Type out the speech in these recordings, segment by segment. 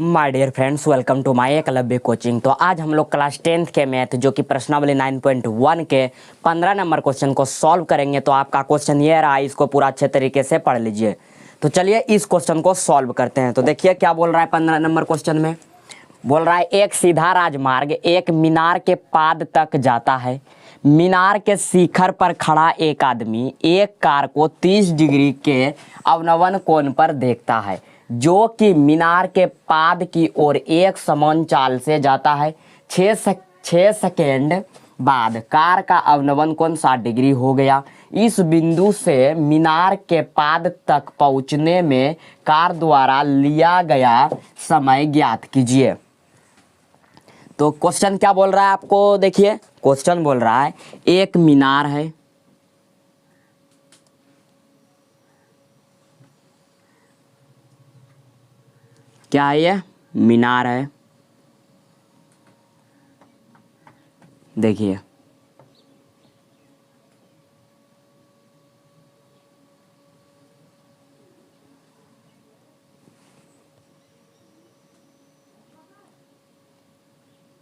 My dear friends, welcome to my Eklavya coaching. तो आज हम लोग क्लास 10th के मैथ जो कि प्रश्नावली 9.1 के 15 नंबर क्वेश्चन को सॉल्व करेंगे। तो आपका क्वेश्चन ये रहा, इसको पूरा अच्छे तरीके से पढ़ लीजिए। तो चलिए इस क्वेश्चन को सॉल्व करते हैं। तो देखिए क्या बोल रहा है 15 नंबर क्वेश्चन में। बोल रहा है एक सीधा राजमार्ग एक मीनार के पाद तक जाता है। मीनार के शिखर पर खड़ा एक आदमी एक कार को 30 डिग्री के अवनवन कोण पर देखता है, जो कि मीनार के पाद की ओर एक समान चाल से जाता है। 6 सेकेंड बाद कार का अवनवन कोण 60 डिग्री हो गया। इस बिंदु से मीनार के पाद तक पहुंचने में कार द्वारा लिया गया समय ज्ञात कीजिए। तो क्वेश्चन क्या बोल रहा है आपको, देखिए क्वेश्चन बोल रहा है एक मीनार है, क्या है ये मीनार है। देखिए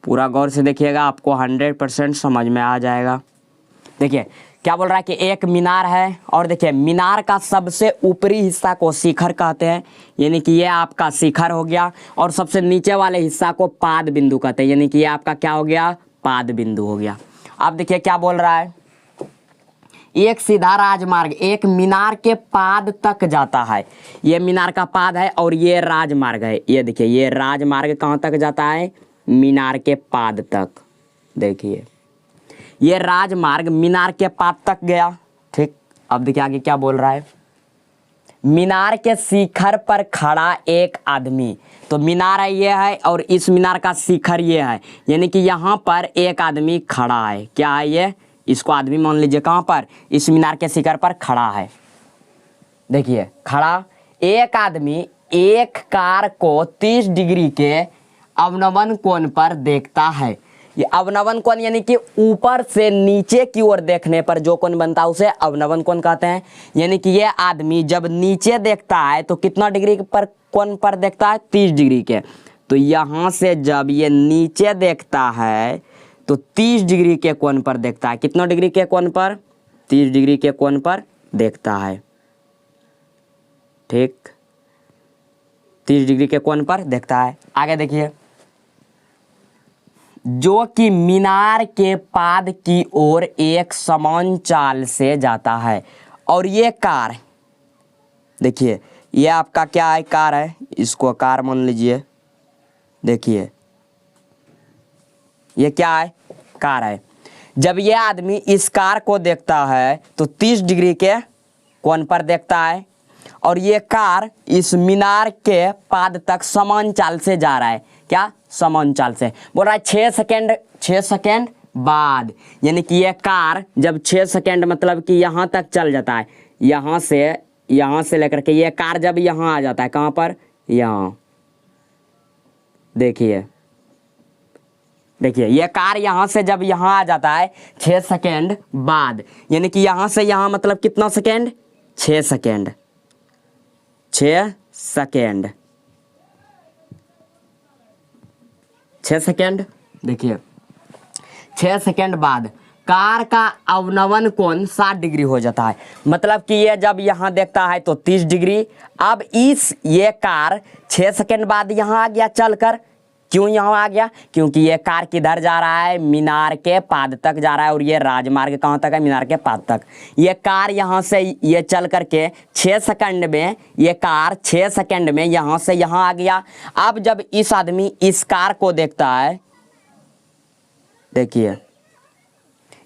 पूरा गौर से देखिएगा, आपको 100% समझ में आ जाएगा। देखिए क्या बोल रहा है कि एक मीनार है, और देखिए मीनार का सबसे ऊपरी हिस्सा को शिखर कहते हैं, यानी कि ये आपका शिखर हो गया। और सबसे नीचे वाले हिस्सा को पाद बिंदु कहते हैं, यानी कि ये आपका क्या हो गया, पाद बिंदु हो गया। अब देखिए क्या बोल रहा है, एक सीधा राजमार्ग एक मीनार के पाद तक जाता है। ये मीनार का पाद है और ये राजमार्ग है। ये देखिए ये राजमार्ग कहाँ तक जाता है, मीनार के पाद तक। देखिए ये राजमार्ग मीनार के पाद तक गया, ठीक। अब देखिए आगे क्या बोल रहा है, मीनार के शिखर पर खड़ा एक आदमी। तो मीनार है ये है, और इस मीनार का शिखर ये है, यानी कि यहाँ पर एक आदमी खड़ा है। क्या है ये, इसको आदमी मान लीजिए। कहाँ पर, इस मीनार के शिखर पर खड़ा है। देखिए खड़ा एक आदमी एक कार को 30 डिग्री के अवनवन कोण पर देखता है। ये अवनवन कोण यानी कि ऊपर से नीचे की ओर देखने पर जो कोण बनता है उसे अवनवन कोण कहते हैं। यानी कि ये आदमी जब नीचे देखता है तो कितना डिग्री पर कोण पर देखता है, 30 डिग्री के। तो यहाँ से जब ये नीचे देखता है तो 30 डिग्री के कोण पर देखता है। कितना डिग्री के कोण पर, 30 डिग्री के कोण पर देखता है, ठीक। 30 डिग्री के कोण पर देखता है। आगे देखिए, जो कि मीनार के पाद की ओर एक समान चाल से जाता है। और ये कार, देखिए ये आपका क्या है, कार है, इसको कार मान लीजिए। देखिए ये क्या है, कार है। जब ये आदमी इस कार को देखता है तो 30 डिग्री के कोण पर देखता है, और ये कार इस मीनार के पाद तक समान चाल से जा रहा है। क्या, समान चाल से। बोल रहा है 6 सेकेंड बाद, यानी कि ये कार जब 6 सेकेंड मतलब कि यहाँ तक चल जाता है, यहाँ से लेकर के ये कार जब यहाँ आ जाता है, कहाँ पर, यहाँ। देखिए ये कार यहाँ से जब यहाँ आ जाता है 6 सेकेंड बाद, यानी कि यहाँ से यहाँ मतलब कितना सेकेंड, 6 सेकेंड। 6 सेकेंड। देखिए 6 सेकेंड बाद कार का अवनवन कोण 60 डिग्री हो जाता है। मतलब कि ये जब यहाँ देखता है तो 30 डिग्री। अब ये कार 6 सेकेंड बाद यहाँ आ गया चलकर। क्यों यहाँ आ गया, क्योंकि ये कार किधर जा रहा है, मीनार के पाद तक जा रहा है। और ये राजमार्ग कहाँ तक है, मीनार के पाद तक। ये कार यहाँ से ये चल करके 6 सेकंड में, ये कार 6 सेकंड में यहाँ से यहाँ आ गया। अब जब इस आदमी इस कार को देखता है, देखिए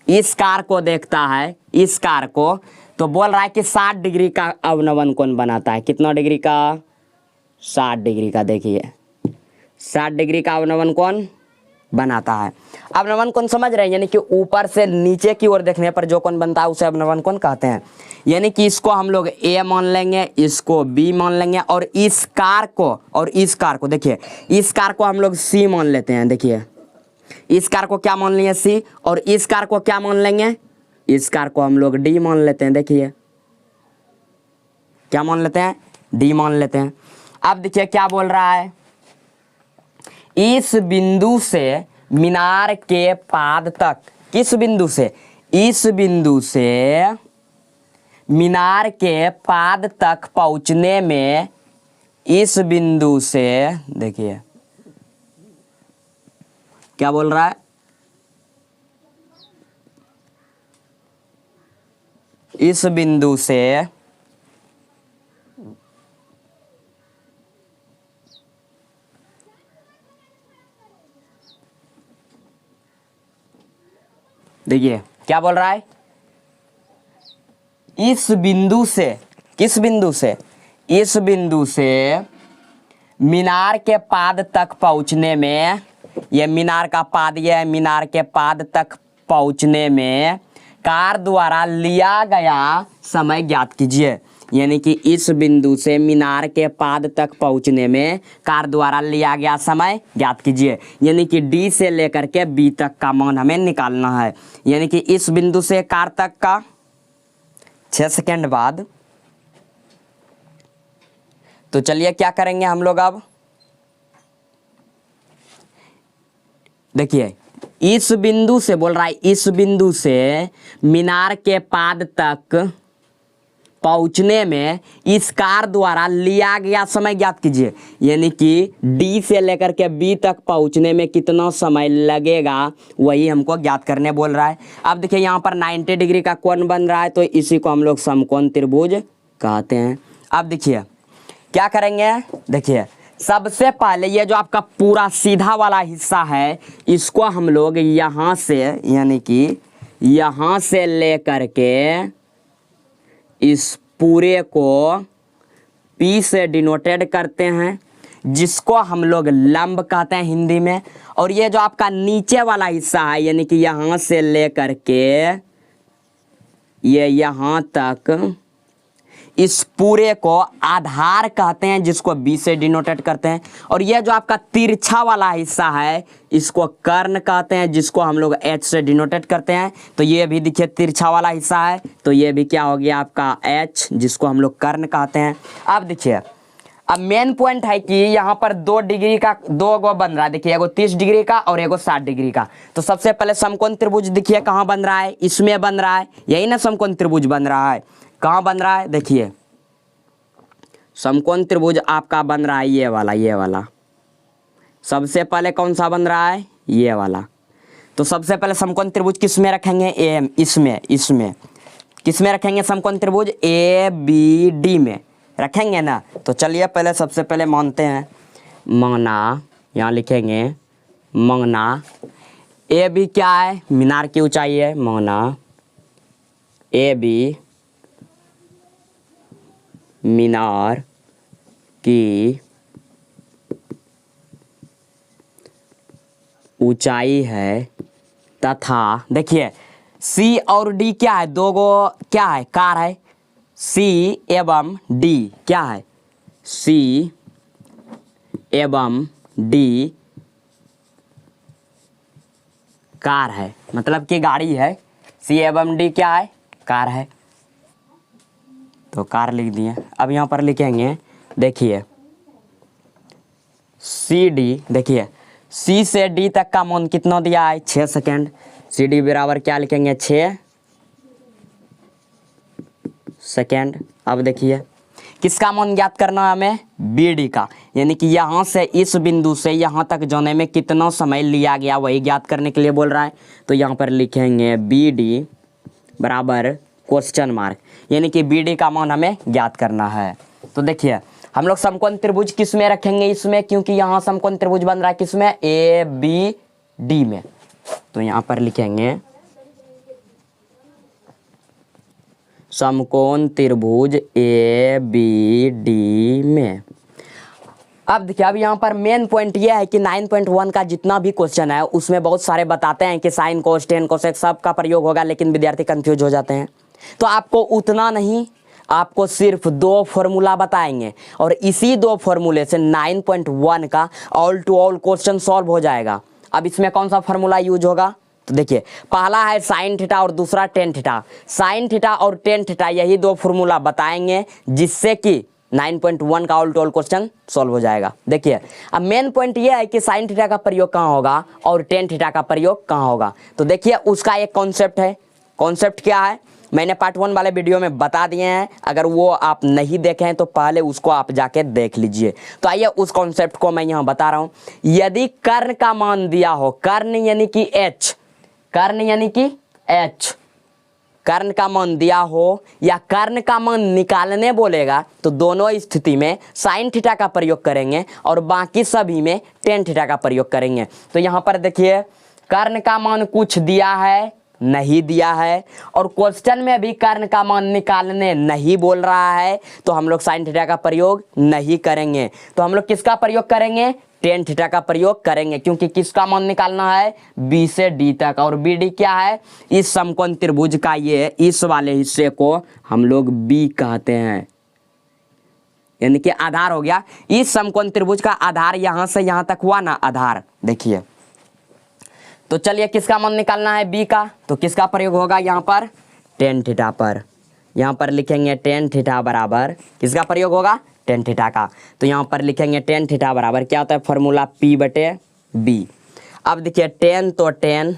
इस कार को देखता है, इस कार को, तो बोल रहा है कि 60 डिग्री का अवनवन कोण बनाता है। कितना डिग्री का, 60 डिग्री का। देखिए 60 डिग्री का अवनवन कोण बनाता है। अवनवन कोण समझ रहे हैं, यानी कि ऊपर से नीचे की ओर देखने पर जो कोण बनता है उसे अवनवन कोण कहते हैं। यानी कि इसको हम लोग ए मान लेंगे, इसको बी मान लेंगे, और इस कार को देखिए, इस कार को हम लोग सी मान लेते हैं। देखिए इस कार को क्या मान लिए, सी, और इस कार को क्या मान लेंगे, इस कार को हम लोग डी मान लेते हैं। देखिए क्या मान लेते हैं, डी मान लेते हैं। अब देखिए क्या बोल रहा है, इस बिंदु से मीनार के पाद तक, किस बिंदु से, इस बिंदु से मीनार के पाद तक पहुंचने में, इस बिंदु से, देखिए क्या बोल रहा है, इस बिंदु से देखिए क्या बोल रहा है, इस बिंदु से, किस बिंदु से, इस बिंदु से मीनार के पाद तक पहुंचने में, यह मीनार का पाद, यह मीनार के पाद तक पहुंचने में कार द्वारा लिया गया समय ज्ञात कीजिए। यानी कि इस बिंदु से मीनार के पाद तक पहुंचने में कार द्वारा लिया गया समय ज्ञात कीजिए। यानी कि डी से लेकर के बी तक का मान हमें निकालना है। यानी कि इस बिंदु से कार तक का 6 सेकंड बाद। तो चलिए क्या करेंगे हम लोग अब, देखिए इस बिंदु से बोल रहा है, इस बिंदु से मीनार के पाद तक पहुंचने में इस कार द्वारा लिया गया समय ज्ञात कीजिए। यानी कि डी से लेकर के बी तक पहुंचने में कितना समय लगेगा वही हमको ज्ञात करने बोल रहा है। अब देखिए यहाँ पर 90 डिग्री का कोण बन रहा है, तो इसी को हम लोग समकोण त्रिभुज कहते हैं। अब देखिए क्या करेंगे, देखिए सबसे पहले ये जो आपका पूरा सीधा वाला हिस्सा है इसको हम लोग यहाँ से, यानी कि यहाँ से लेकर के इस पूरे को P से डिनोटेड करते हैं, जिसको हम लोग लंब कहते हैं हिंदी में। और ये जो आपका नीचे वाला हिस्सा है, यानी कि यहाँ से लेकर के ये यहाँ तक, इस पूरे को आधार कहते हैं, जिसको बी से डिनोटेड करते हैं। और यह जो आपका तिरछा वाला हिस्सा है इसको कर्ण कहते हैं, जिसको हम लोग एच से डिनोटेड करते हैं। तो ये भी देखिए तिरछा वाला हिस्सा है, तो ये भी क्या हो गया आपका एच, जिसको हम लोग कर्ण कहते हैं। अब देखिए अब मेन पॉइंट है कि यहाँ पर 2 डिग्री का 2 गो बन रहा है। देखिए एगो 30 डिग्री का और एगो 60 डिग्री का। तो सबसे पहले समकोण त्रिभुज देखिए कहाँ बन रहा है, इसमें बन रहा है, यही ना समकोण त्रिभुज बन रहा है। कहाँ बन रहा है, देखिए समकोण त्रिभुज आपका बन रहा है ये वाला, ये वाला। सबसे पहले कौन सा बन रहा है, ये वाला। तो सबसे पहले समकोण त्रिभुज किस में रखेंगे, ए, इसमें किस में रखेंगे समकोण त्रिभुज, ए बी डी में रखेंगे ना। तो चलिए पहले सबसे पहले मानते हैं, माना, यहाँ लिखेंगे माना ए बी क्या है, मीनार की ऊंचाई है, माना ए बी मीनार की ऊंचाई है, तथा देखिए सी और डी क्या है, 2 गो क्या है, कार है। सी एवं डी क्या है, सी एवं डी कार है, मतलब कि गाड़ी है। सी एवं डी क्या है, कार है। तो कार लिख दिए। अब यहाँ पर लिखेंगे, देखिए सी डी, देखिए सी से डी तक का मान कितना दिया है, 6 सेकेंड। सी डी बराबर क्या लिखेंगे, 6 सेकेंड। अब देखिए किसका मान ज्ञात करना है हमें, बी डी का। यानी कि यहाँ से इस बिंदु से यहाँ तक जाने में कितना समय लिया गया वही ज्ञात करने के लिए बोल रहा है। तो यहाँ पर लिखेंगे बी डी बराबर क्वेश्चन मार्क, यानी कि बी डी का मान हमें ज्ञात करना है। तो देखिए हम लोग समकोण त्रिभुज किस में रखेंगे, इसमें, क्योंकि यहाँ समकोण त्रिभुज बन रहा है किसमें, ए बी डी में। तो यहाँ पर लिखेंगे समकोण त्रिभुज ए बी डी में। अब देखिए अब यहाँ पर मेन पॉइंट ये है कि 9.1 का जितना भी क्वेश्चन है उसमें बहुत सारे बताते हैं कि साइन कोस टेन कोसेक सब का प्रयोग होगा, लेकिन विद्यार्थी कंफ्यूज हो जाते हैं। तो आपको उतना नहीं, आपको सिर्फ 2 फॉर्मूला बताएंगे और इसी 2 फॉर्मूले से 9.1 का all to all question solve हो जाएगा। अब इसमें कौन सा फॉर्मूला यूज होगा, तो देखिए पहला है साइन थीटा और दूसरा टेन थीटा। साइन थीटा और टेन थीटा यही 2 फॉर्मूला बताएंगे, जिससे कि 9.1 का all to all question solve हो जाएगा। देखिए अब मेन पॉइंट ये है कि साइन थीटा का प्रयोग कहाँ होगा और टेन थीटा का प्रयोग कहाँ होगा। तो देखिए उसका एक कॉन्सेप्ट है। कॉन्सेप्ट क्या है मैंने पार्ट 1 वाले वीडियो में बता दिए हैं, अगर वो आप नहीं देखे हैं तो पहले उसको आप जाके देख लीजिए। तो आइए उस कॉन्सेप्ट को मैं यहाँ बता रहा हूँ। यदि कर्ण का मान दिया हो, कर्ण यानी कि एच, कर्ण यानी कि एच, कर्ण का मान दिया हो या कर्ण का मान निकालने बोलेगा तो दोनों स्थिति में साइन थीटा का प्रयोग करेंगे और बाकी सभी में टेन थीटा का प्रयोग करेंगे। तो यहाँ पर देखिए कर्ण का मान कुछ दिया है, नहीं दिया है, और क्वेश्चन में भी कर्ण का मान निकालने नहीं बोल रहा है, तो हम लोग साइन थीटा का प्रयोग नहीं करेंगे। तो हम लोग किसका प्रयोग करेंगे, टेन थीटा का प्रयोग करेंगे, क्योंकि किसका मान निकालना है, बी से डी तक। और बी डी क्या है, इस समकोण त्रिभुज का ये इस वाले हिस्से को हम लोग बी कहते हैं, यानी कि आधार हो गया। इस समकोण त्रिभुज का आधार यहां से यहां तक हुआ ना आधार। देखिए तो चलिए किसका मान निकालना है, बी का, तो किसका प्रयोग होगा यहाँ पर, टेन थीटा पर। यहाँ पर लिखेंगे टेन थीटा बराबर किसका प्रयोग होगा, टेन थीटा का। तो यहाँ पर लिखेंगे टेन थीटा बराबर क्या होता है, फॉर्मूला पी बटे बी। अब देखिए टेन तो टेन,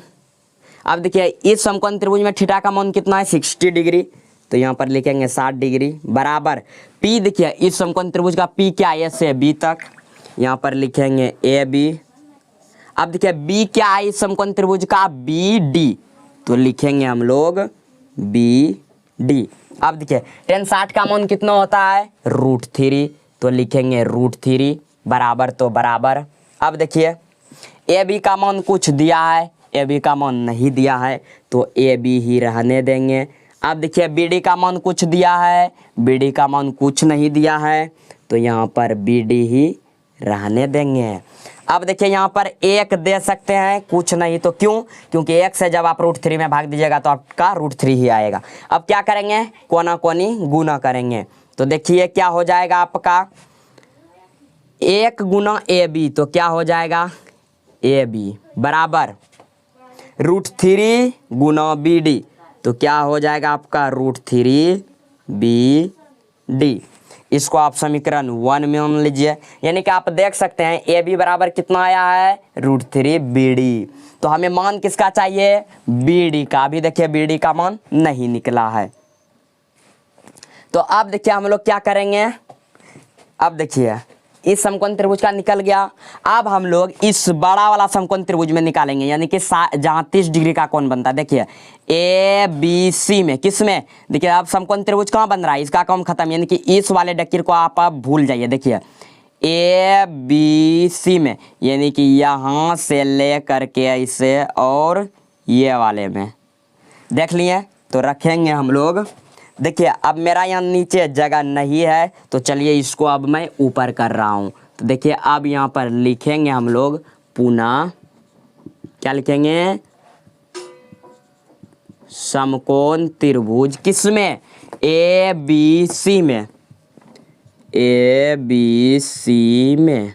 अब देखिए इस समकोण त्रिभुज में थीटा का मान कितना है, 60 डिग्री, तो यहाँ पर लिखेंगे 60 डिग्री बराबर पी। देखिए इस समकोण त्रिभुज का पी क्या है, ए से बी तक, यहाँ पर लिखेंगे ए बी। अब देखिए बी क्या है इस समकोण त्रिभुज का, बी डी, तो लिखेंगे हम लोग बी डी। अब देखिए टेन 60 का मान कितना होता है, √3, तो लिखेंगे √3 बराबर तो बराबर। अब देखिए ए बी का मान कुछ दिया है, ए बी का मान नहीं दिया है, तो ए बी ही रहने देंगे। अब देखिए बी डी का मान कुछ दिया है, बी डी का मान कुछ नहीं दिया है, तो यहाँ पर बी डी ही रहने देंगे। अब देखिए यहाँ पर एक दे सकते हैं, कुछ नहीं, तो क्यों, क्योंकि एक से जब आप √3 में भाग दीजिएगा तो आपका √3 ही आएगा। अब क्या करेंगे, कोना कोनी गुना करेंगे, तो देखिए क्या हो जाएगा आपका 1 गुना ए बी, तो क्या हो जाएगा ए बी बराबर √3 गुना बी डी, तो क्या हो जाएगा आपका √3 बी डी। इसको आप समीकरण 1 में मान लीजिए, यानी कि आप देख सकते हैं ए बी बराबर कितना आया है, √3 बी डी। तो हमें मान किसका चाहिए, बी डी का। अभी देखिए बी डी का मान नहीं निकला है, तो अब देखिए हम लोग क्या करेंगे, अब देखिए इस समकोण त्रिभुज का निकल गया। अब हम लोग इस बड़ा वाला समकोण त्रिभुज में निकालेंगे, यानी कि जहाँ 30 डिग्री का कोण बनता है। देखिए ए बी सी में, किस में, देखिए अब समकोण त्रिभुज कहाँ बन रहा है, इसका काम खत्म, यानी कि इस वाले डक्कीर को आप भूल जाइए। देखिए ए बी सी में, यानी कि यहाँ से ले करके इसे और ये वाले में देख लिए, तो रखेंगे हम लोग। देखिए अब मेरा यहाँ नीचे जगह नहीं है, तो चलिए इसको अब मैं ऊपर कर रहा हूँ। तो देखिए अब यहाँ पर लिखेंगे हम लोग पुनः, क्या लिखेंगे, समकोण त्रिभुज किसमें, ए बी सी में, ए बी सी में।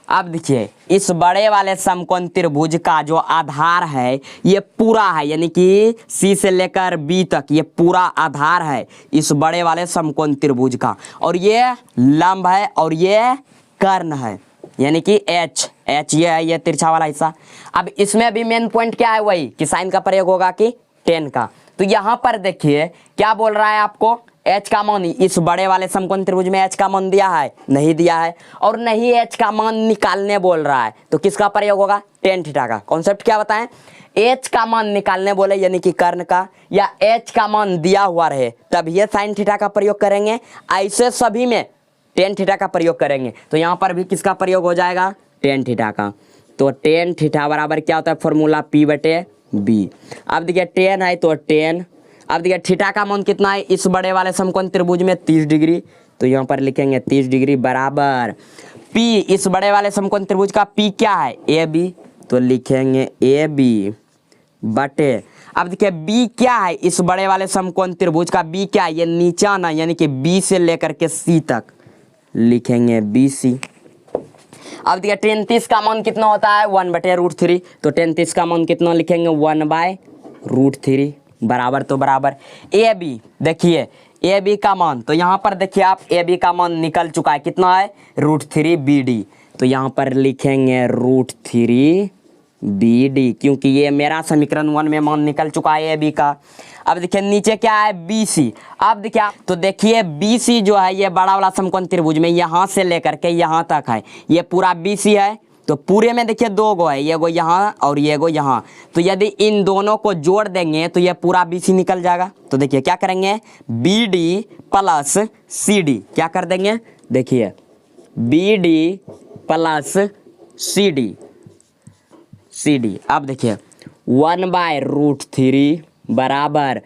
अब देखिए इस बड़े वाले समकोण त्रिभुज का जो आधार है ये पूरा है, यानी कि सी से लेकर बी तक ये पूरा आधार है इस बड़े वाले समकोण त्रिभुज का, और ये लंब है और ये कर्ण है, यानी कि एच, एच ये है, ये तिरछा वाला हिस्सा। अब इसमें भी मेन पॉइंट क्या है, वही कि साइन का प्रयोग होगा कि टेन का। तो यहाँ पर देखिए क्या बोल रहा है आपको, एच का मान, इस बड़े वाले समकोण त्रिभुज में एच का मान दिया है, नहीं दिया है, और नहीं एच का मान निकालने बोल रहा है, तो किसका प्रयोग होगा, टेन थीटा का। कॉन्सेप्ट क्या बताएं, एच का मान निकालने बोले यानी कि कर्ण का, या एच का मान दिया हुआ रहे तब ये साइन थीटा का प्रयोग करेंगे, ऐसे सभी में टेन थीटा का प्रयोग करेंगे। तो यहाँ पर भी किसका प्रयोग हो जाएगा, टेन थीटा का। तो टेन थीटा बराबर क्या होता है, फॉर्मूला पी बटे बी। अब देखिए टेन है तो टेन, अब देखिए थीटा का मान कितना है इस बड़े वाले समकोण त्रिभुज में, 30 डिग्री, तो यहाँ पर लिखेंगे 30 डिग्री बराबर पी, इस बड़े वाले समकोण त्रिभुज का पी क्या है, ए बी, तो लिखेंगे ए बी बटे, अब देखिए बी क्या है इस बड़े वाले समकोण त्रिभुज का, बी क्या है, ये नीचा ना, यानी कि बी से लेकर के सी तक, लिखेंगे बी सी। अब देखिए टेन 30 का मान कितना होता है, 1/√3, तो टेन 30 का मान कितना लिखेंगे, 1/√3 बराबर तो बराबर ए बी। देखिए ए बी का मान, तो यहाँ पर देखिए आप ए बी का मान निकल चुका है, कितना है √3 BD। तो यहाँ पर लिखेंगे √3 BD, क्योंकि ये मेरा समीकरण 1 में मान निकल चुका है ए बी का। अब देखिए नीचे क्या है BC। अब देखिए तो देखिए BC जो है ये बड़ा वाला समकोण त्रिभुज में यहाँ से लेकर के यहाँ तक है, ये पूरा BC है। तो पूरे में देखिए 2 गो है, ये गो यहाँ और ये गो यहाँ। तो यदि इन दोनों को जोड़ देंगे तो ये पूरा BC निकल जाएगा। तो देखिए क्या करेंगे, BD प्लस CD क्या कर देंगे, देखिए BD प्लस CD। अब देखिए 1/√3 बराबर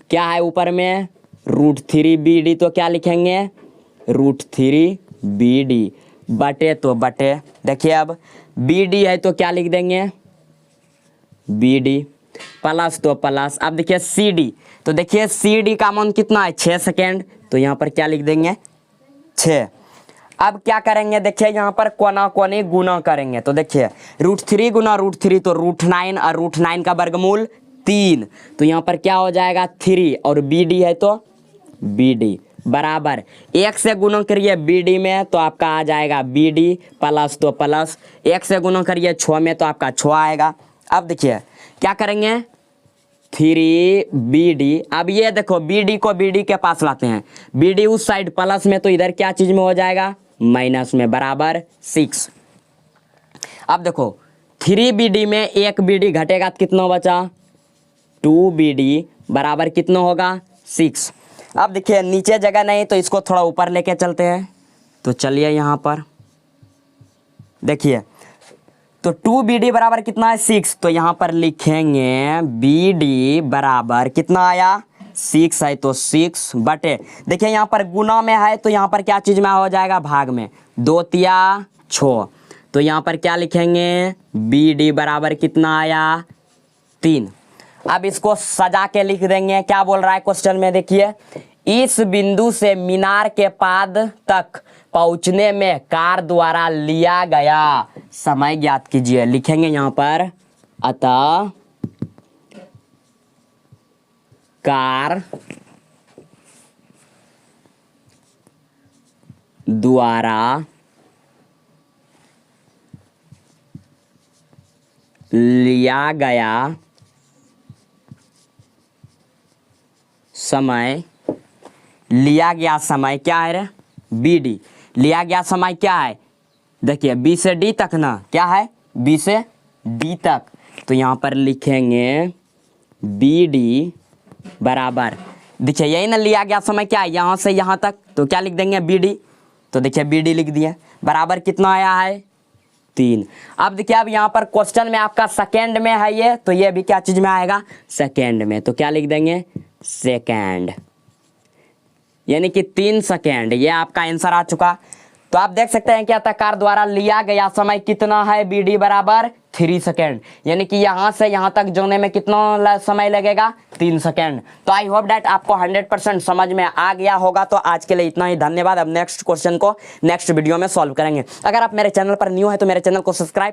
क्या है ऊपर में √3 BD, तो क्या लिखेंगे √3 BD बटे तो बटे। देखिए अब BD है तो क्या लिख देंगे BD प्लस तो प्लस। अब देखिए CD, तो देखिए CD का मान कितना है 6 सेकेंड, तो यहाँ पर क्या लिख देंगे 6। अब क्या करेंगे, देखिए यहाँ पर कोना कोनी गुना करेंगे। तो देखिए √3 गुना √3 तो √9 और √9 का वर्गमूल 3। तो यहाँ पर क्या हो जाएगा 3 और BD है तो BD बराबर 1 से गुना करिए BD में तो आपका आ जाएगा BD प्लस तो प्लस, 1 से गुना करिए 6 में तो आपका 6 आएगा। अब देखिए क्या करेंगे 3 BD। अब ये देखो BD को BD के पास लाते हैं, BD उस साइड प्लस में तो इधर क्या चीज में हो जाएगा माइनस में, बराबर 6। अब देखो 3 BD में 1 BD घटेगा तो कितना बचा 2 BD बराबर कितना होगा 6। अब देखिए नीचे जगह नहीं तो इसको थोड़ा ऊपर लेके चलते हैं। तो चलिए यहाँ पर देखिए तो 2 BD बराबर कितना है 6, तो यहाँ पर लिखेंगे BD बराबर कितना आया 6 है तो 6 बटे, देखिए यहाँ पर गुना में है तो यहाँ पर क्या चीज़ में हो जाएगा भाग में, 2 तिया 6। तो यहाँ पर क्या लिखेंगे BD बराबर कितना आया 3। अब इसको सजा के लिख देंगे, क्या बोल रहा है क्वेश्चन में देखिए, इस बिंदु से मीनार के पाद तक पहुंचने में कार द्वारा लिया गया समय ज्ञात कीजिए। लिखेंगे यहाँ पर अतः कार द्वारा लिया गया समय, लिया गया समय क्या है रे BD, लिया गया समय क्या है देखिए B से D तक ना, क्या है B से D तक। तो यहाँ पर लिखेंगे BD बराबर, देखिए यही ना लिया गया समय क्या है यहाँ से यहाँ तक, तो क्या लिख देंगे BD। तो देखिए BD लिख दिए बराबर कितना आया है 3। अब देखिए अब यहाँ पर क्वेश्चन में आपका सेकेंड में है ये, तो ये भी क्या चीज में आएगा सेकेंड में, तो क्या लिख देंगे सेकेंड, यानी कि 3 सेकेंड, ये आपका आंसर आ चुका। तो आप देख सकते हैं कि कार द्वारा लिया गया समय कितना है BD बराबर 3 सेकेंड, यानी कि यहाँ से यहाँ तक जाने में कितना समय लगेगा 3 सेकेंड। तो आई होप डैट आपको 100% समझ में आ गया होगा। तो आज के लिए इतना ही, धन्यवाद। अब नेक्स्ट क्वेश्चन को नेक्स्ट वीडियो में सॉल्व करेंगे। अगर आप मेरे चैनल पर न्यू है तो मेरे चैनल को सब्सक्राइब